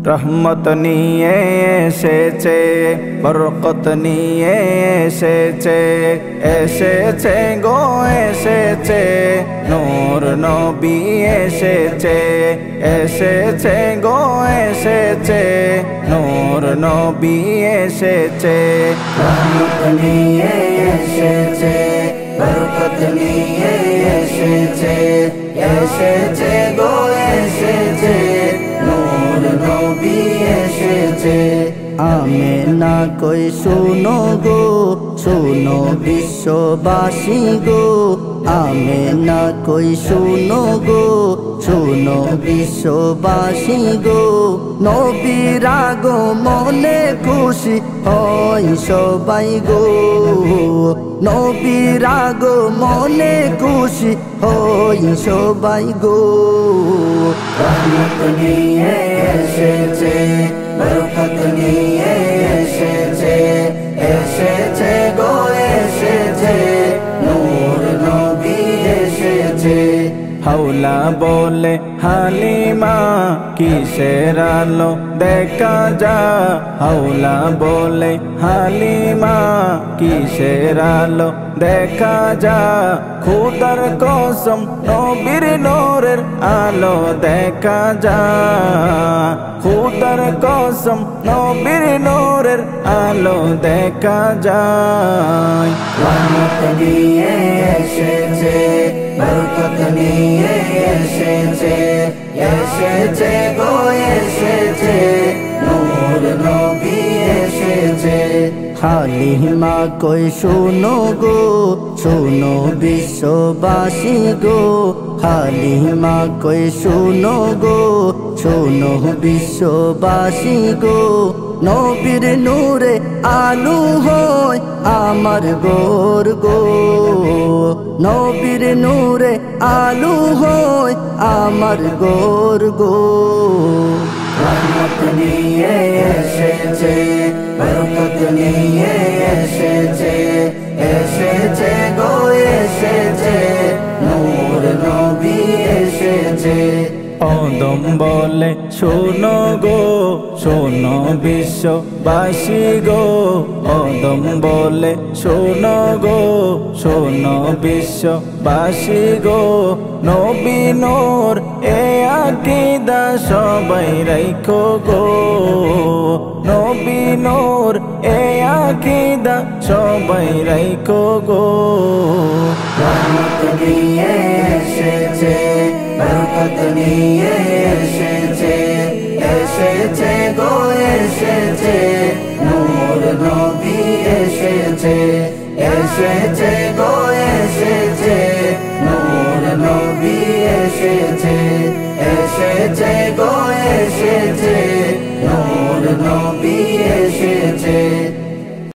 রহমত নিয়ে এসেছে, বরকত নিয়ে এসেছে, এসেছে গো এসেছে, নূর নবী এসেছে, এসেছে গো এসেছে, নূর নবী এসেছে। রহমত নিয়ে এসেছে, বরকত নিয়ে এসেছে, এসেছে গো এসেছে, নূর নবী এসেছে। আমিনা কই শুনো গো, শুনো বিশ্ববাসী গো, আমিনা কই শুনো গো, শুনো বিশ্ববাসী গো, নবীর আগমনে খুশি হয় সবাই গো, নবীর আগমনে খুশি হয় সবাই গো। রহমত নিয়ে এসেছে, বরকত নিয়ে এসেছে, এসেছে গো এসেছে, নূর নবী এসেছে। হাওলা বলে হালিমা কিসের আলো দেখা যা, হাওলা বলে হালিমা কিসের আলো দেখা যা, খুদার কসম নবীর নূরের আলো দেখা যা, খুদার কসম নবীর নূরের আলো দেখা যায়। রহমত নিয়ে এসেছে, বরকত নিয়ে এসেছে, এসেছে গো এসেছে, নূর নবী এসেছে। হালিমা কই শুনো গো, শুনো বিশ্ববাসী গো, হালিমা কই শুনো গো, শুনো বিশ্ববাসী গো, নবীর নূরে আলো হয় আমার গোর গো, নবীর নূরে আলো হয় আমার গোর গো। রহমত নিয়ে এসেছে, বরকত নিয়ে এসেছে, এসেছে গো এসেছে, নূর নবী এসেছে। অদম বলে শোনো গো, শোনো বিশ্ববাসী গো, অদম বলে শোনো গো, শোনো বিশ্ববাসী গো, নবী নূর এ আকীদা সবাই রাখো গো, নবী নূর এ আকীদা সবাই রাখো গো। রহমত নিয়ে এসেছে, বরকত নিয়ে এসেছে, এসেছে গো এসেছে, নূর নবী এসেছে, এসেছে